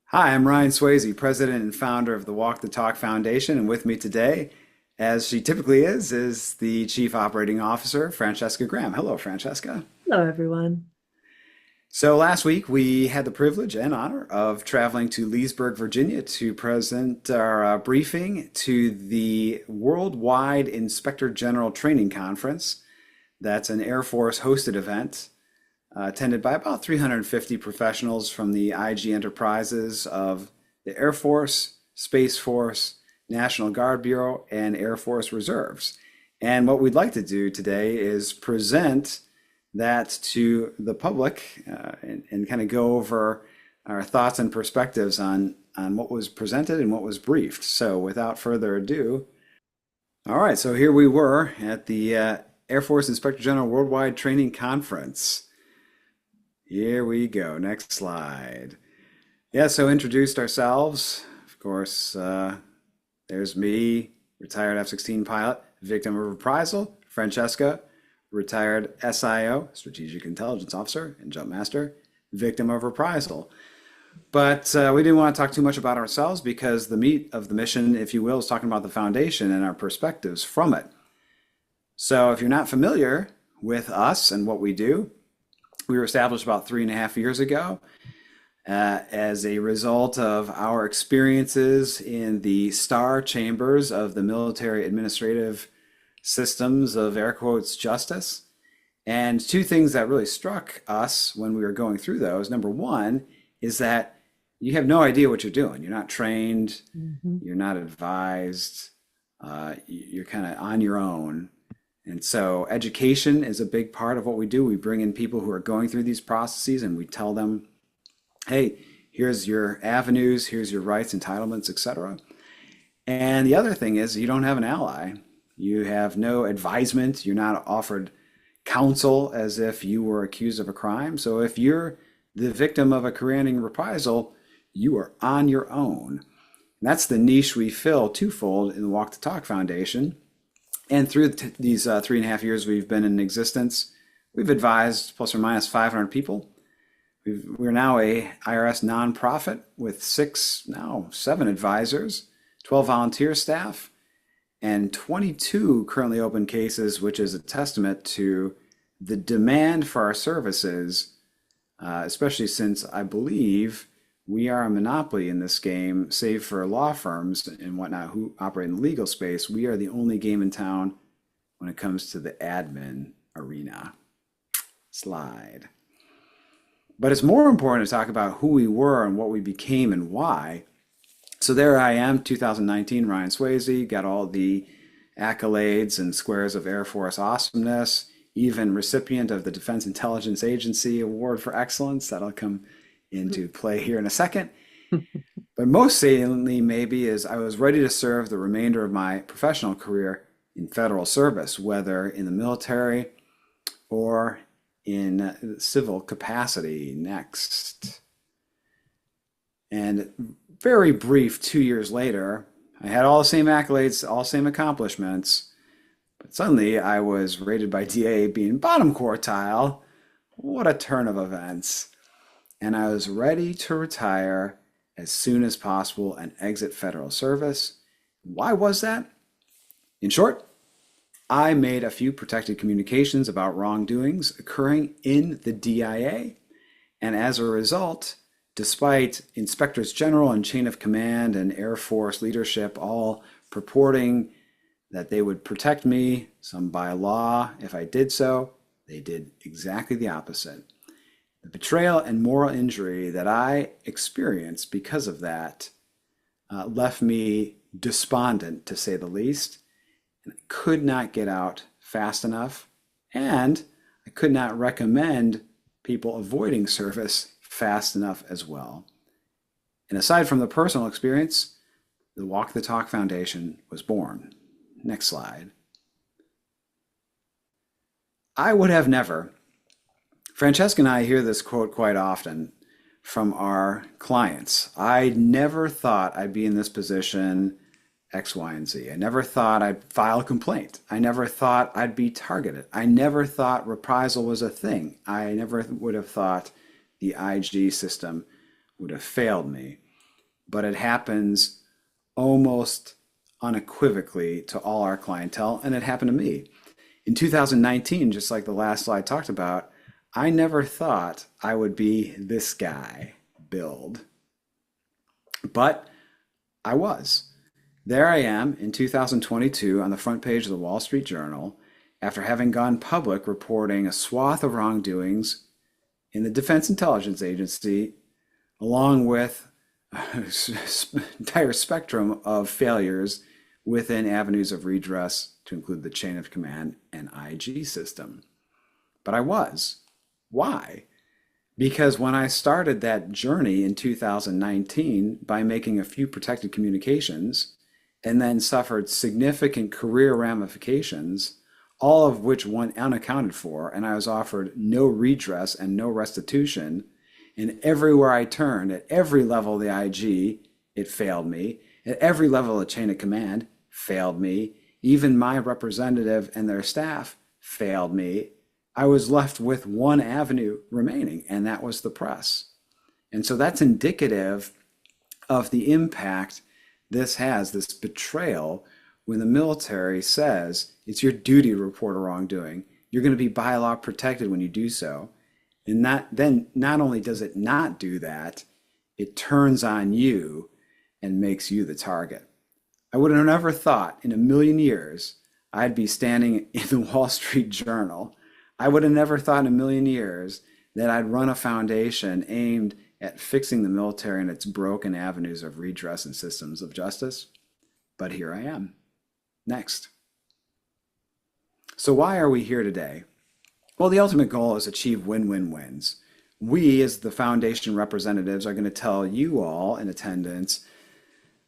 Hi, I'm Ryan Swayze, president and founder of the Walk the Talk Foundation, and with me today, as she typically is the Chief Operating Officer, Francesca Graham. Hello, Francesca. Hello, everyone. So last week we had the privilege and honor of traveling to Leesburg, Virginia to present our briefing to the Worldwide Inspector General Training Conference. That's an Air Force hosted event attended by about 350 professionals from the IG enterprises of the Air Force, Space Force, National Guard Bureau, and Air Force Reserves. And what we'd like to do today is present that to the public and kind of go over our thoughts and perspectives on what was presented and what was briefed. So without further ado, all right, so here we were at the Air Force Inspector General Worldwide Training Conference. Here we go. Next slide. Yeah, so introduced ourselves. Of course, there's me, retired F-16 pilot, victim of reprisal. Francesca, retired SIO, Strategic Intelligence Officer, and Jump Master, victim of reprisal. But we didn't want to talk too much about ourselves because the meat of the mission, if you will, is talking about the foundation and our perspectives from it. So if you're not familiar with us and what we do, we were established about 3.5 years ago as a result of our experiences in the star chambers of the military administrative systems of air quotes justice. And two things that really struck us when we were going through those. Number one is that you have no idea what you're doing. You're not trained, hmm you're not advised, you're kind of on your own. And so education is a big part of what we do. We bring in people who are going through these processes and we tell them, hey, here's your avenues, here's your rights, entitlements, etc. And the other thing is you don't have an ally. You have no advisement. You're not offered counsel as if you were accused of a crime. So if you're the victim of a career-ending reprisal, you are on your own. And that's the niche we fill twofold in the Walk the Talk Foundation. And through these 3.5 years we've been in existence, we've advised plus or minus 500 people. We're now a IRS nonprofit with 7 advisors, 12 volunteer staff, and 22 currently open cases, which is a testament to the demand for our services, especially since I believe we are a monopoly in this game, save for law firms and whatnot who operate in the legal space. We are the only game in town when it comes to the admin arena. Slide. But it's more important to talk about who we were and what we became and why. So there I am, 2019, Ryan Swayze, got all the accolades and squares of Air Force awesomeness, even recipient of the Defense Intelligence Agency Award for Excellence. That'll come into play here in a second. But most saliently, maybe, is I was ready to serve the remainder of my professional career in federal service, whether in the military or in civil capacity. Next. And very brief, 2 years later, I had all the same accolades, all the same accomplishments, but suddenly I was rated by DA being bottom quartile. What a turn of events. And I was ready to retire as soon as possible and exit federal service. Why was that? In short, I made a few protected communications about wrongdoings occurring in the DIA, and as a result, despite inspectors general and chain of command and Air Force leadership all purporting that they would protect me, some by law, if I did so, they did exactly the opposite. The betrayal and moral injury that I experienced because of that left me despondent, to say the least, and I could not get out fast enough, and I could not recommend people avoiding service fast enough as well. And aside from the personal experience, the Walk the Talk Foundation was born. Next slide. I would have never. Francesca and I hear this quote quite often from our clients. I never thought I'd be in this position X, Y, and Z. I never thought I'd file a complaint. I never thought I'd be targeted. I never thought reprisal was a thing. I never would have thought the IG system would have failed me. but it happens almost unequivocally to all our clientele, and it happened to me. In 2019, just like the last slide talked about, I never thought I would be this guy, Build. But I was. There I am in 2022 on the front page of the Wall Street Journal after having gone public reporting a swath of wrongdoings in the Defense Intelligence Agency, along with an entire spectrum of failures within avenues of redress to include the chain of command and IG system. But I was. Why? Because when I started that journey in 2019 by making a few protected communications and then suffered significant career ramifications, all of which went unaccounted for, and I was offered no redress and no restitution, and everywhere I turned, at every level of the IG, it failed me. At every level of the chain of command, failed me. Even my representative and their staff failed me. I was left with one avenue remaining, and that was the press. And so that's indicative of the impact this has, this betrayal, when the military says it's your duty to report a wrongdoing. You're going to be by law protected when you do so. And then not only does it not do that, it turns on you and makes you the target. I would have never thought in a million years I'd be standing in the Wall Street Journal. I would have never thought in a million years that I'd run a foundation aimed at fixing the military and its broken avenues of redress and systems of justice. But here I am. Next. So why are we here today? Well, the ultimate goal is to achieve win-win-wins. We, as the foundation representatives, are going to tell you all in attendance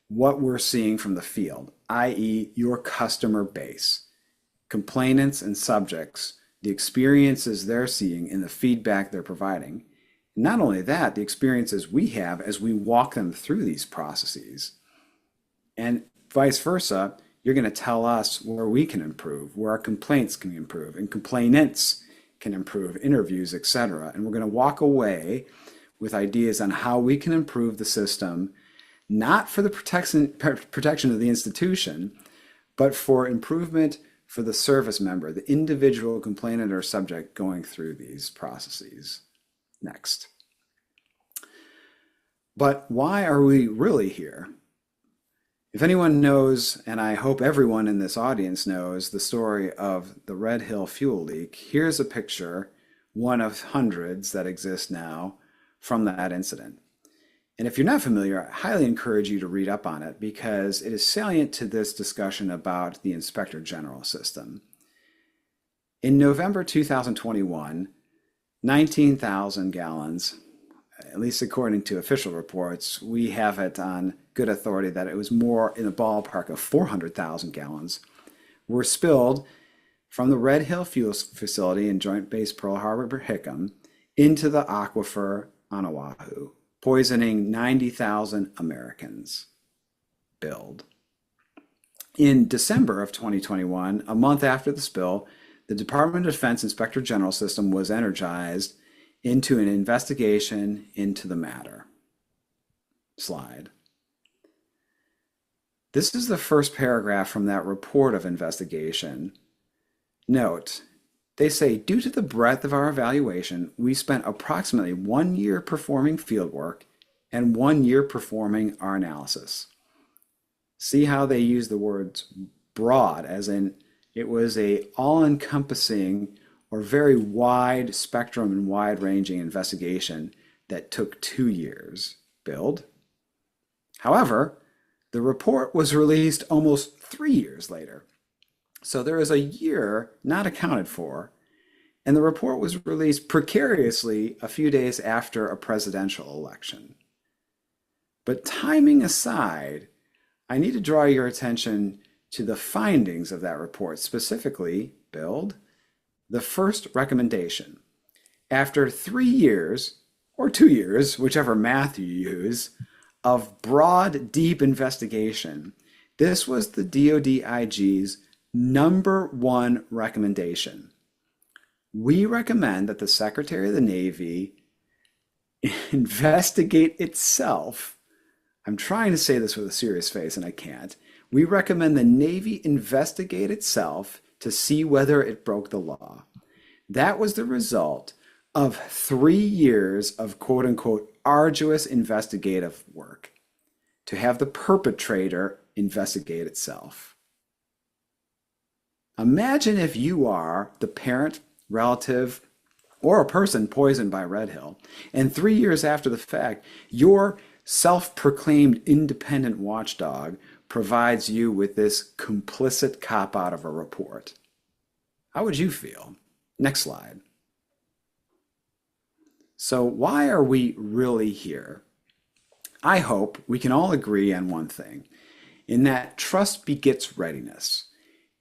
what we're seeing from the field, i.e. your customer base, complainants and subjects, the experiences they're seeing and the feedback they're providing. Not only that, the experiences we have as we walk them through these processes. And vice versa, you're going to tell us where we can improve, where our complaints can improve, and complainants can improve, interviews, etc. And we're going to walk away with ideas on how we can improve the system, not for the protection of the institution, but for improvement for the service member, the individual complainant or subject going through these processes. Next. But why are we really here? If anyone knows, and I hope everyone in this audience knows, the story of the Red Hill fuel leak, here's a picture, one of hundreds that exist now, from that incident. And if you're not familiar, I highly encourage you to read up on it because it is salient to this discussion about the Inspector General system. In November 2021, 19,000 gallons, at least according to official reports, we have it on good authority that it was more in the ballpark of 400,000 gallons, were spilled from the Red Hill fuel facility in Joint Base Pearl Harbor, Hickam, into the aquifer on Oahu, poisoning 90,000 Americans. Build. In December of 2021, a month after the spill, the Department of Defense Inspector General system was energized into an investigation into the matter. Slide. This is the first paragraph from that report of investigation. Note, they say, due to the breadth of our evaluation, we spent approximately 1 year performing fieldwork and 1 year performing our analysis. See how they use the words broad, as in it was a all-encompassing or very wide spectrum and wide-ranging investigation that took 2 years. Build. However, the report was released almost 3 years later. So there is a year not accounted for, and the report was released precariously a few days after a presidential election. But timing aside, I need to draw your attention to the findings of that report, specifically, Build, the first recommendation. After 3 years, or 2 years, whichever math you use, of broad, deep investigation, this was the DoDIG's #1 recommendation. We recommend that the Secretary of the Navy investigate itself. I'm trying to say this with a serious face and I can't. We recommend the Navy investigate itself to see whether it broke the law. That was the result of 3 years of quote unquote arduous investigative work to have the perpetrator investigate itself. Imagine if you are the parent, relative, or a person poisoned by Red Hill, and 3 years after the fact, your self-proclaimed independent watchdog provides you with this complicit cop-out of a report. How would you feel? Next slide. So why are we really here? I hope we can all agree on one thing, in that trust begets readiness.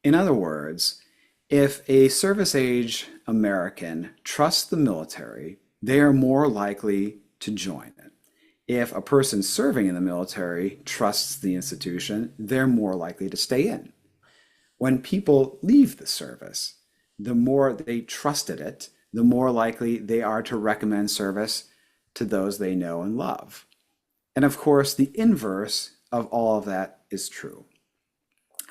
In other words, if a service-age American trusts the military, they are more likely to join it. If a person serving in the military trusts the institution, they're more likely to stay in. When people leave the service, the more they trusted it, the more likely they are to recommend service to those they know and love. And of course, the inverse of all of that is true.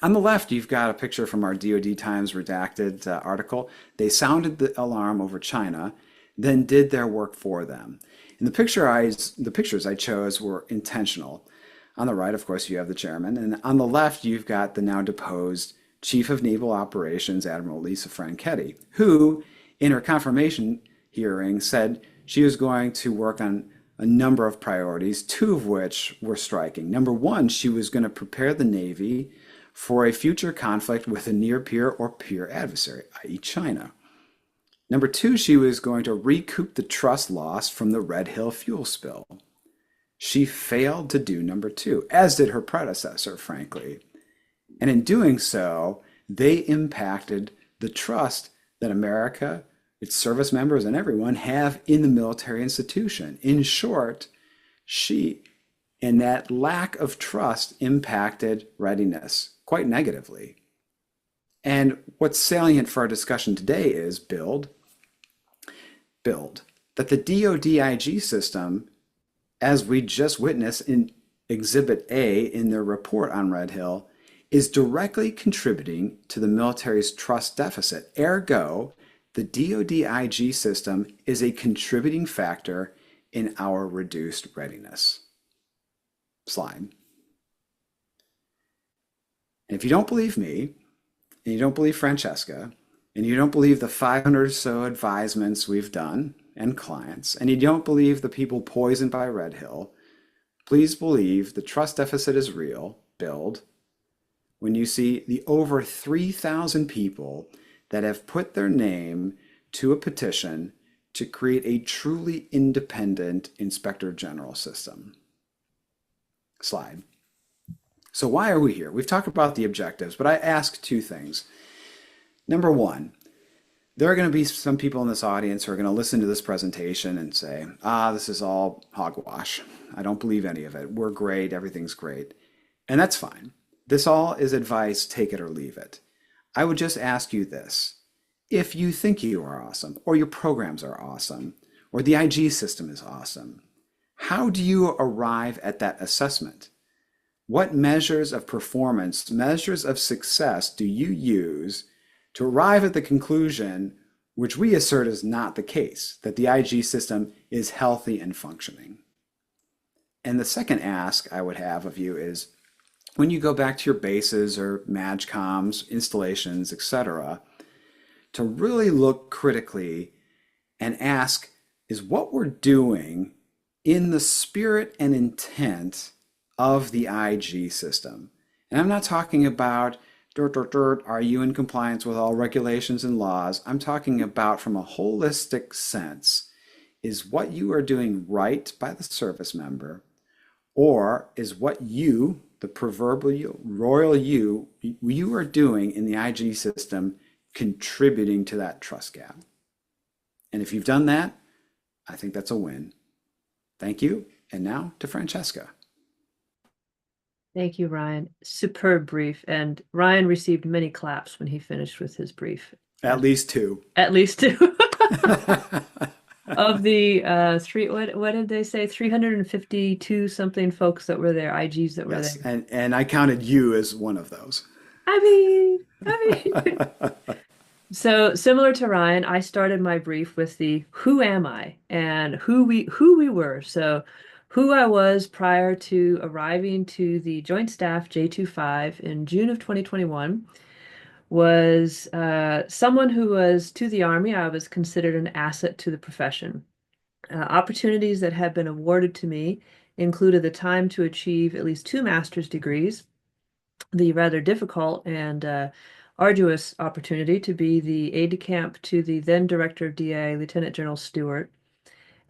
On the left, you've got a picture from our DoD Times Redacted article. They sounded the alarm over China, then did their work for them. And the pictures I chose were intentional. On the right, of course, you have the chairman. And on the left, you've got the now deposed Chief of Naval Operations, Admiral Lisa Franchetti, who, in her confirmation hearing, said she was going to work on a number of priorities, two of which were striking. Number one, she was going to prepare the Navy for a future conflict with a near peer or peer adversary, i.e. China. Number two, she was going to recoup the trust lost from the Red Hill fuel spill. She failed to do number two, as did her predecessor, frankly. And in doing so, they impacted the trust that America, its service members, and everyone have in the military institution. In short, and that lack of trust impacted readiness quite negatively. And what's salient for our discussion today is build, that the DoDIG system, as we just witnessed in Exhibit A in their report on Red Hill, is directly contributing to the military's trust deficit. Ergo, the DoDIG system is a contributing factor in our reduced readiness. Slide. And if you don't believe me, and you don't believe Francesca, and you don't believe the 500 or so advisements we've done and clients, and you don't believe the people poisoned by Red Hill, please believe the trust deficit is real, build, when you see the over 3,000 people that have put their name to a petition to create a truly independent Inspector General system. Slide. So why are we here? We've talked about the objectives, but I ask two things. Number one, there are going to be some people in this audience who are going to listen to this presentation and say, this is all hogwash. I don't believe any of it. We're great. Everything's great. And that's fine. This all is advice, take it or leave it. I would just ask you this. If you think you are awesome, or your programs are awesome, or the IG system is awesome, how do you arrive at that assessment? What measures of performance, measures of success do you use to arrive at the conclusion, which we assert is not the case, that the IG system is healthy and functioning? And the second ask I would have of you is, when you go back to your bases or MAGCOMs, installations, etc., to really look critically and ask, is what we're doing in the spirit and intent of the IG system? And I'm not talking about, are you in compliance with all regulations and laws? I'm talking about from a holistic sense, is what you are doing right by the service member, or is what you, the proverbial royal you are doing in the IG system contributing to that trust gap? And if you've done that, I think that's a win. Thank you. And now to Francesca. Thank you, Ryan. Superb brief. And Ryan received many claps when he finished with his brief. At least two. At least two. of the what did they say? 352 something folks that were there, IGs that were Yes, there. and I counted you as one of those. I mean, so similar to Ryan, I started my brief with the who am I and who we were. So who I was prior to arriving to the Joint Staff J25 in June of 2021 was someone who was to the Army. I was considered an asset to the profession. Opportunities that had been awarded to me included the time to achieve at least two master's degrees, the rather difficult and arduous opportunity to be the aide-de-camp to the then Director of DIA, Lieutenant General Stewart,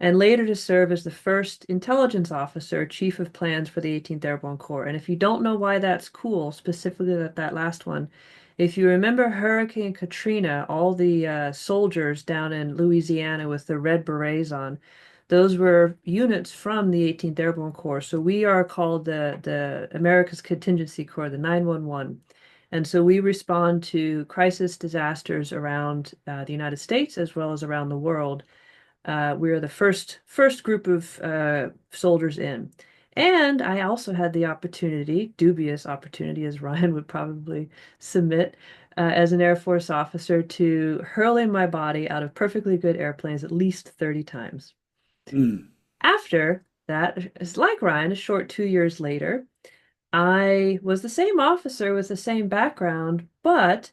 and later to serve as the first intelligence officer, chief of plans for the 18th Airborne Corps. And if you don't know why that's cool, specifically that last one, if you remember Hurricane Katrina, all the soldiers down in Louisiana with the red berets on, those were units from the 18th Airborne Corps. So we are called the America's Contingency Corps, the 911. And so we respond to crisis disasters around the United States as well as around the world. We are the first group of soldiers in. And I also had the opportunity, dubious opportunity, as Ryan would probably submit, as an Air Force officer to hurling my body out of perfectly good airplanes at least 30 times. Mm. After that, it's like Ryan, a short 2 years later, I was the same officer with the same background, but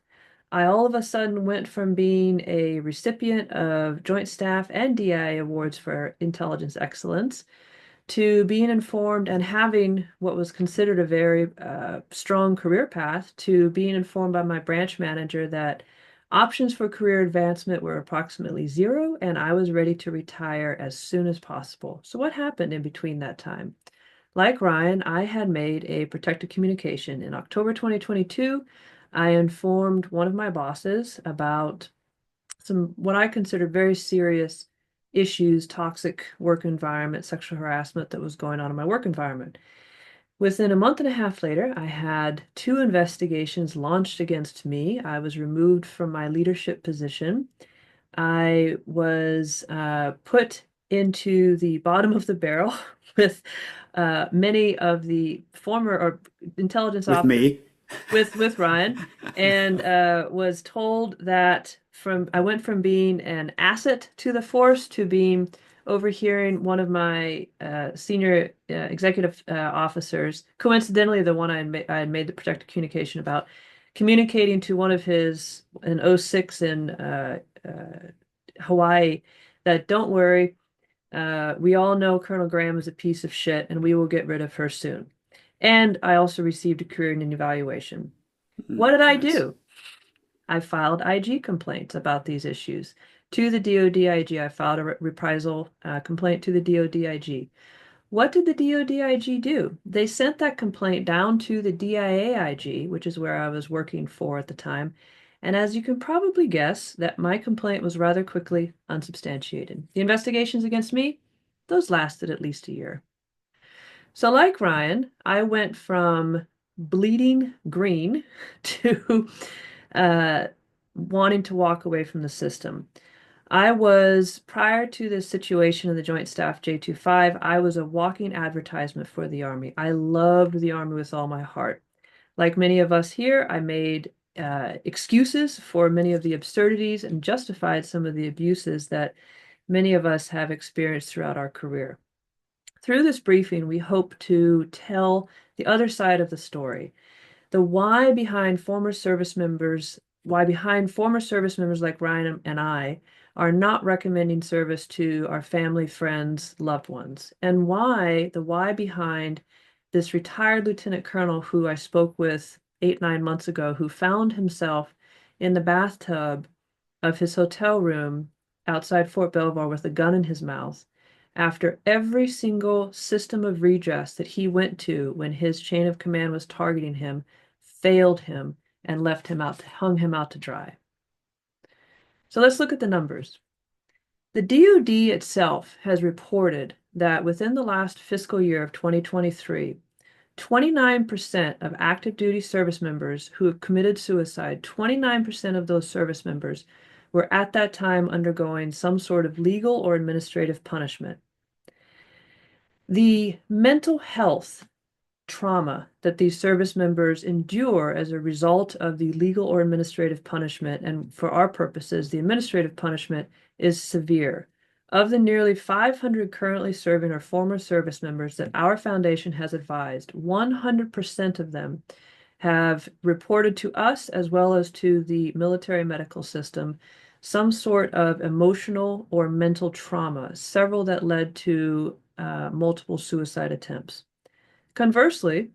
I all of a sudden went from being a recipient of Joint Staff and DI awards for intelligence excellence to being informed and having what was considered a very strong career path to being informed by my branch manager that options for career advancement were approximately zero and I was ready to retire as soon as possible. So what happened in between that time? Like Ryan, I had made a protected communication. In October 2022, I informed one of my bosses about some what I considered very serious issues, toxic work environment, sexual harassment that was going on in my work environment. Within a month and a half later, I had two investigations launched against me. I was removed from my leadership position. I was put into the bottom of the barrel with many of the former or intelligence With officers me. with Ryan, and was told that from I went from being an asset to the force to being overhearing one of my senior executive officers, coincidentally the one I had made the protected communication about, communicating to one of his in '06 in Hawaii that don't worry, we all know Colonel Graham is a piece of shit and we will get rid of her soon. And I also received a career and evaluation. Mm, What did I nice. do? I filed IG complaints about these issues to the DoDIG. I filed a reprisal complaint to the DoDIG. What did the DoDIG do? They sent that complaint down to the DIAIG, which is where I was working for at the time. And as you can probably guess, that my complaint was rather quickly unsubstantiated. The investigations against me, those lasted at least a year. So, like Ryan, I went from bleeding green to uh, wanting to walk away from the system. I was, prior to this situation in the Joint Staff J25, I was a walking advertisement for the Army. I loved the Army with all my heart. Like many of us here, I made excuses for many of the absurdities and justified some of the abuses that many of us have experienced throughout our career. Through this briefing, we hope to tell the other side of the story, the why behind former service members like Ryan and I are not recommending service to our family, friends, loved ones, and why behind this retired lieutenant colonel who I spoke with 8, 9 months ago, who found himself in the bathtub of his hotel room outside Fort Belvoir with a gun in his mouth after every single system of redress that he went to when his chain of command was targeting him failed him and hung him out to dry. So let's look at the numbers. The DoD itself has reported that within the last fiscal year of 2023, 29% of active duty service members who have committed suicide, 29% of those service members were at that time undergoing some sort of legal or administrative punishment. The mental health trauma that these service members endure as a result of the legal or administrative punishment, and for our purposes, the administrative punishment, is severe. Of the nearly 500 currently serving or former service members that our foundation has advised, 100% of them have reported to us as well as to the military medical system some sort of emotional or mental trauma, several that led to multiple suicide attempts. Conversely,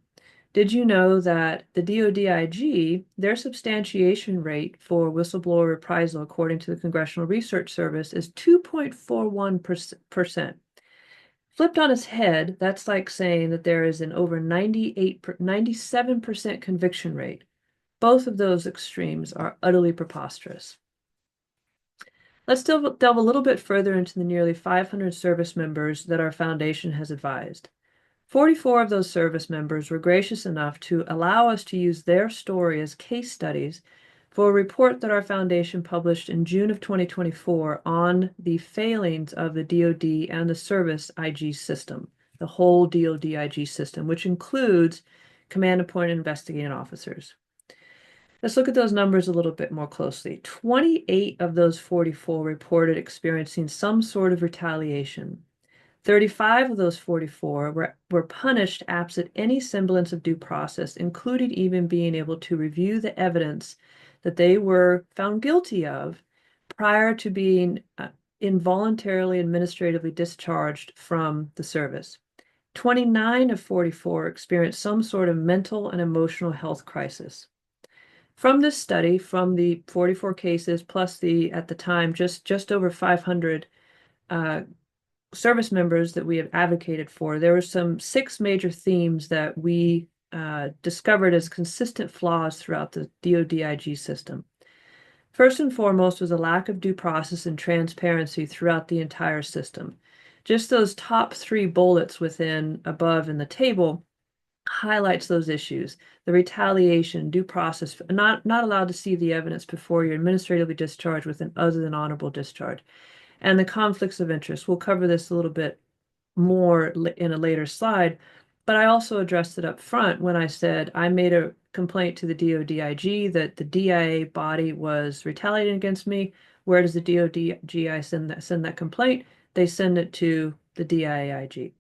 did you know that the DoDIG, their substantiation rate for whistleblower reprisal, according to the Congressional Research Service, is 2.41%? Flipped on its head, that's like saying that there is an over 97% conviction rate. Both of those extremes are utterly preposterous. Let's delve a little bit further into the nearly 500 service members that our foundation has advised. 44 of those service members were gracious enough to allow us to use their story as case studies for a report that our foundation published in June of 2024 on the failings of the DoD and the service IG system, the whole DoD IG system, which includes command appointed investigating officers. Let's look at those numbers a little bit more closely. 28 of those 44 reported experiencing some sort of retaliation. 35 of those 44 were punished absent any semblance of due process, including even being able to review the evidence that they were found guilty of prior to being involuntarily administratively discharged from the service. 29 of 44 experienced some sort of mental and emotional health crisis. From this study, from the 44 cases plus the, at the time, just over 500 service members that we have advocated for, there were some 6 major themes that we discovered as consistent flaws throughout the DoDIG system. First and foremost was a lack of due process and transparency throughout the entire system. Just those top 3 bullets above in the table highlights those issues. The retaliation, due process, not allowed to see the evidence before you're administratively discharged with an other than honorable discharge. And the conflicts of interest. We'll cover this a little bit more in a later slide, but I also addressed it up front when I said I made a complaint to the DoDIG that the DIA body was retaliating against me. Where does the DoDIG send that complaint? They send it to the DIAIG.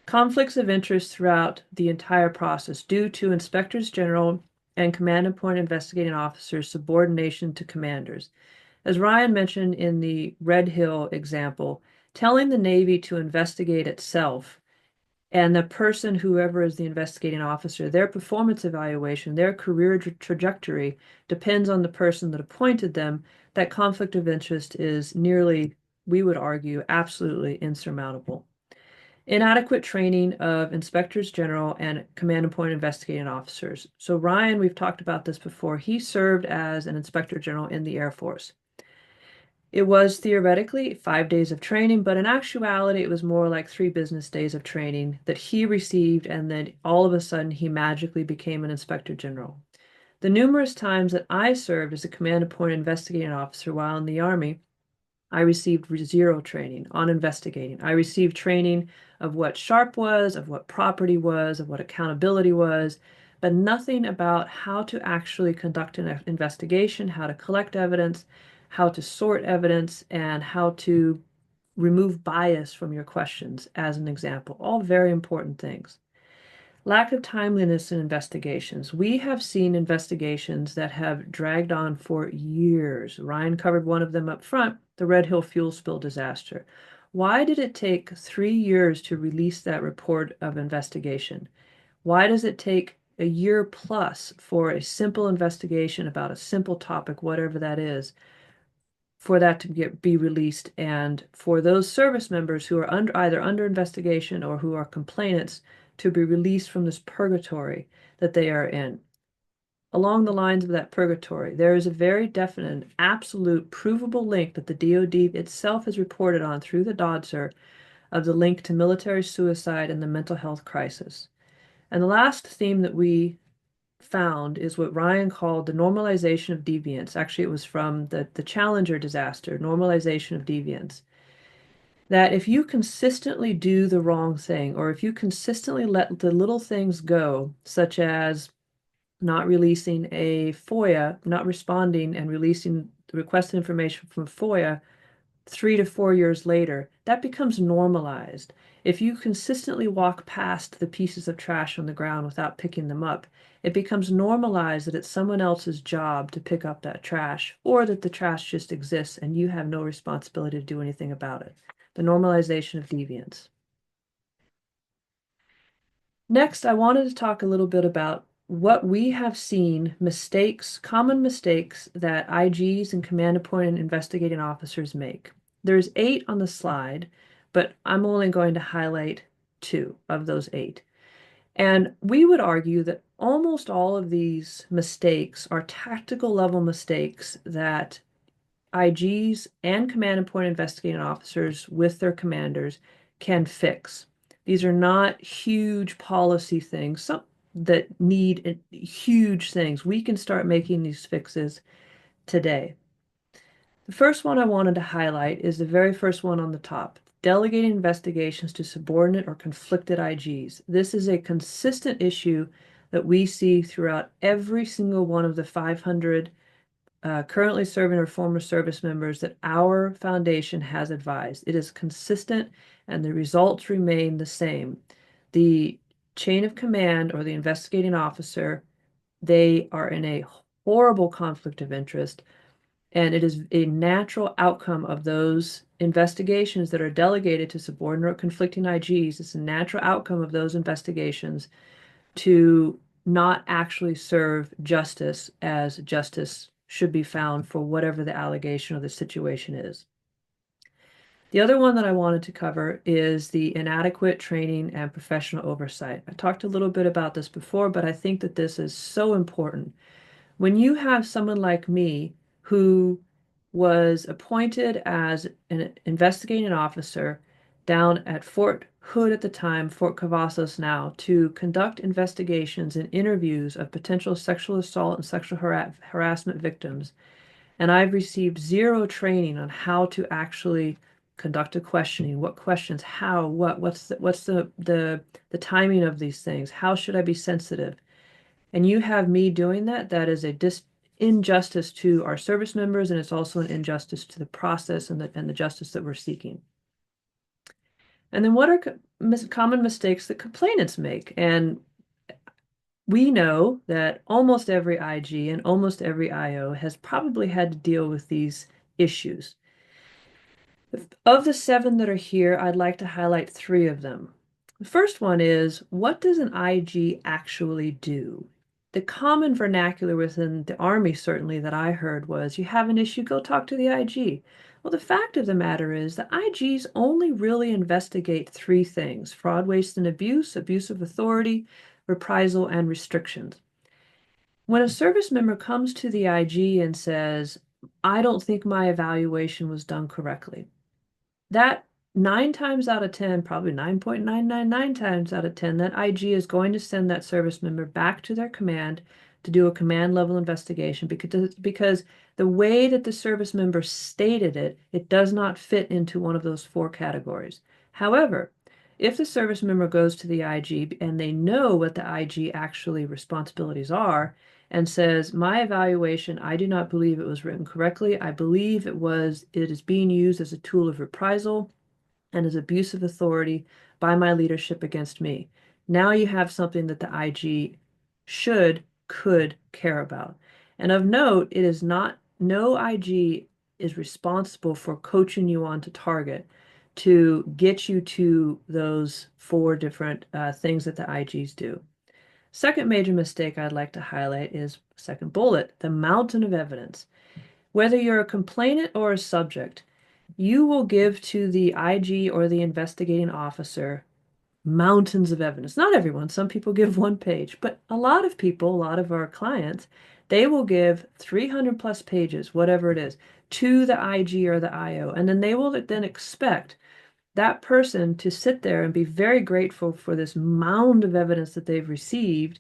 Conflicts of interest throughout the entire process due to inspectors general and command appointed investigating officers' subordination to commanders. As Ryan mentioned in the Red Hill example, telling the Navy to investigate itself and the person, whoever is the investigating officer, their performance evaluation, their career trajectory depends on the person that appointed them, that conflict of interest is nearly, we would argue, absolutely insurmountable. Inadequate training of inspectors general and command appointed investigating officers. So Ryan, we've talked about this before, he served as an inspector general in the Air Force. It was theoretically 5 days of training, but in actuality, it was more like 3 business days of training that he received, and then all of a sudden, he magically became an inspector general. The numerous times that I served as a command appointed investigating officer while in the Army, I received 0 training on investigating. I received training of what SHARP was, of what property was, of what accountability was, but nothing about how to actually conduct an investigation, how to collect evidence, how to sort evidence, and how to remove bias from your questions, as an example. All very important things. Lack of timeliness in investigations. We have seen investigations that have dragged on for years. Ryan covered one of them up front, the Red Hill fuel spill disaster. Why did it take 3 years to release that report of investigation? Why does it take a year plus for a simple investigation about a simple topic, whatever that is, for that to be released, and for those service members who are either under investigation or who are complainants to be released from this purgatory that they are in? Along the lines of that purgatory, there is a very definite, absolute, provable link that the DoD itself has reported on through the DoDIG of the link to military suicide and the mental health crisis. And the last theme that we found is what Ryan called the normalization of deviance. Actually, it was from the Challenger disaster, normalization of deviance. That if you consistently do the wrong thing, or if you consistently let the little things go, such as not releasing a FOIA, not responding and releasing the requested information from FOIA 3 to 4 years later, that becomes normalized. If you consistently walk past the pieces of trash on the ground without picking them up, it becomes normalized that it's someone else's job to pick up that trash, or that the trash just exists and you have no responsibility to do anything about it. The normalization of deviance. Next, I wanted to talk a little bit about what we have seen mistakes, common mistakes that IGs and command appointed investigating officers make. There's 8 on the slide, but I'm only going to highlight 2 of those 8. And we would argue that almost all of these mistakes are tactical level mistakes that IGs and command appointed investigating officers with their commanders can fix. These are not huge policy things, some that need huge things. We can start making these fixes today. The first one I wanted to highlight is the very first one on the top. Delegating investigations to subordinate or conflicted IGs. This is a consistent issue that we see throughout every single one of the 500 currently serving or former service members that our foundation has advised. It is consistent and the results remain the same. The chain of command or the investigating officer, they are in a horrible conflict of interest, and it is a natural outcome of those investigations that are delegated to subordinate or conflicting IGs. It's a natural outcome of those investigations to not actually serve justice as justice should be found for whatever the allegation or the situation is. The other one that I wanted to cover is the inadequate training and professional oversight. I talked a little bit about this before, but I think that this is so important. When you have someone like me who was appointed as an investigating officer down at Fort Hood at the time, Fort Cavazos now, to conduct investigations and interviews of potential sexual assault and sexual harassment victims, and I've received zero training on how to actually conduct a questioning, what questions, how, what's the timing of these things, how should I be sensitive? And you have me doing that, that is a injustice to our service members, and it's also an injustice to the process and the justice that we're seeking. And then what are common mistakes that complainants make? And we know that almost every IG and almost every IO has probably had to deal with these issues. Of the 7 that are here, I'd like to highlight 3 of them. The first one is, what does an IG actually do? The common vernacular within the Army, certainly, that I heard was, you have an issue, go talk to the IG. Well, the fact of the matter is that IGs only really investigate 3 things: fraud, waste, and abuse, abuse of authority, reprisal, and restrictions. When a service member comes to the IG and says, I don't think my evaluation was done correctly, that 9 times out of 10, probably 9.999 times out of 10, that IG is going to send that service member back to their command to do a command level investigation because the way that the service member stated it, it does not fit into one of those 4 categories. However, if the service member goes to the IG and they know what the IG actually responsibilities are and says, my evaluation, I do not believe it was written correctly. I believe it is being used as a tool of reprisal and as abuse of authority by my leadership against me. Now you have something that the IG could care about. And of note, it is not, no IG is responsible for coaching you on to target to get you to those 4 different things that the IGs do. Second major mistake I'd like to highlight is second bullet, the mountain of evidence. Whether you're a complainant or a subject, you will give to the IG or the investigating officer mountains of evidence. Not everyone, some people give 1 page, but a lot of people, a lot of our clients, they will give 300 plus pages, whatever it is, to the IG or the IO, and then they will then expect that person to sit there and be very grateful for this mound of evidence that they've received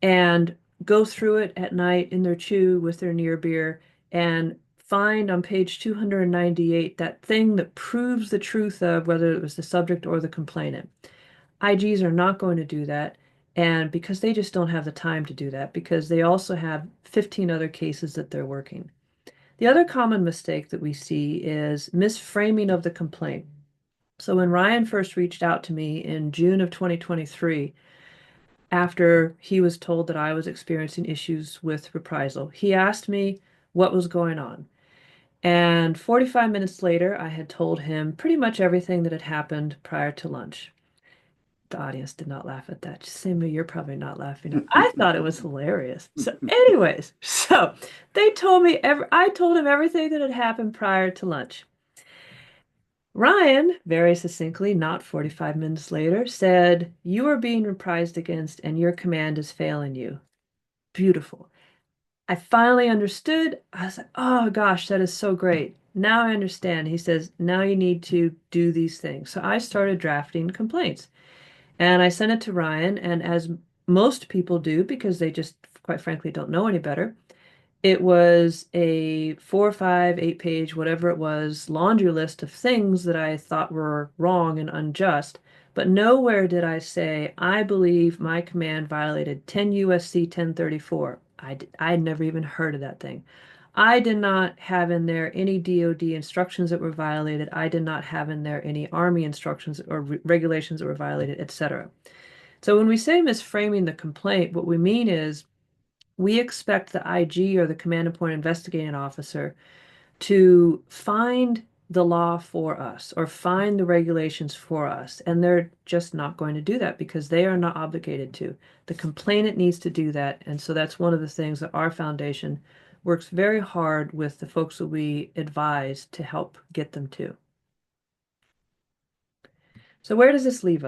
and go through it at night in their chew with their near beer and find on page 298 that thing that proves the truth of whether it was the subject or the complainant. IGs are not going to do that. And because they just don't have the time to do that, because they also have 15 other cases that they're working. The other common mistake that we see is misframing of the complaint. So when Ryan first reached out to me in June of 2023, after he was told that I was experiencing issues with reprisal, he asked me what was going on. And 45 minutes later, I had told him pretty much everything that had happened prior to lunch. The audience did not laugh at that. Sammy, you're probably not laughing. I thought it was hilarious. So, anyways, so they told me I told him everything that had happened prior to lunch. Ryan, very succinctly, not 45 minutes later, said, "You are being reprised against and your command is failing you." Beautiful. I finally understood. I was like, oh gosh, that is so great. Now I understand. He says, now you need to do these things. So I started drafting complaints and I sent it to Ryan. And as most people do, because they just, quite frankly, don't know any better, it was a 4, 5, 8 page, whatever it was, laundry list of things that I thought were wrong and unjust. But nowhere did I say, I believe my command violated 10 USC 1034. I'd never even heard of that thing. I did not have in there any DoD instructions that were violated. I did not have in there any Army instructions or regulations that were violated, etc. So when we say misframing the complaint, what we mean is we expect the IG or the command and point investigating officer to find the law for us or find the regulations for us. And they're just not going to do that because they are not obligated to. The complainant needs to do that. And so that's one of the things that our foundation works very hard with the folks that we advise to help get them to. So where does this leave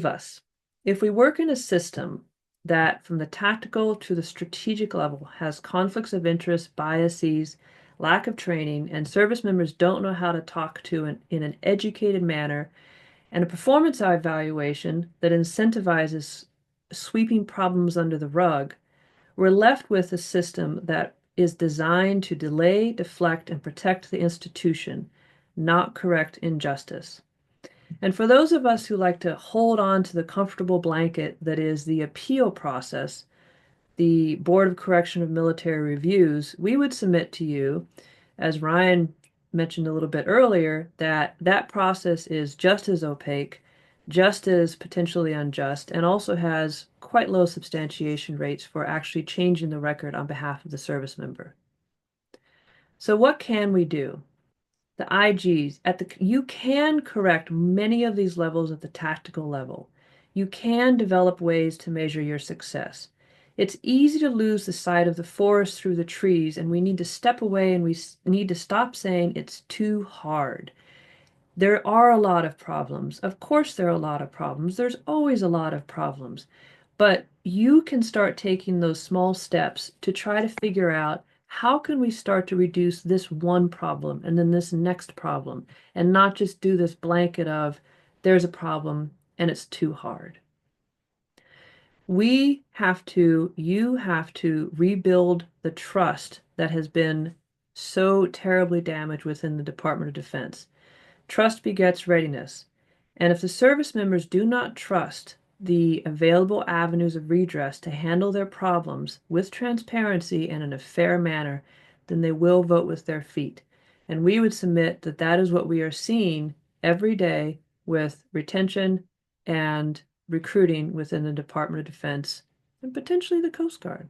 us? If we work in a system that from the tactical to the strategic level has conflicts of interest, biases, lack of training, and service members don't know how to talk to in an educated manner, and a performance evaluation that incentivizes sweeping problems under the rug, we're left with a system that is designed to delay, deflect, and protect the institution, not correct injustice. And for those of us who like to hold on to the comfortable blanket that is the appeal process, the Board of Correction of Military Reviews, we would submit to you, as Ryan mentioned a little bit earlier, that that process is just as opaque, just as potentially unjust, and also has quite low substantiation rates for actually changing the record on behalf of the service member. So what can we do? The IGs you can correct many of these levels at the tactical level. You can develop ways to measure your success. It's easy to lose the sight of the forest through the trees, and we need to step away and we need to stop saying it's too hard. There are a lot of problems. Of course, there are a lot of problems. There's always a lot of problems. But you can start taking those small steps to try to figure out how can we start to reduce this one problem and then this next problem and not just do this blanket of there's a problem and it's too hard. You have to rebuild the trust that has been so terribly damaged within the Department of Defense. Trust begets readiness. And if the service members do not trust the available avenues of redress to handle their problems with transparency and in a fair manner, then they will vote with their feet. And we would submit that that is what we are seeing every day with retention and recruiting within the Department of Defense and potentially the Coast Guard.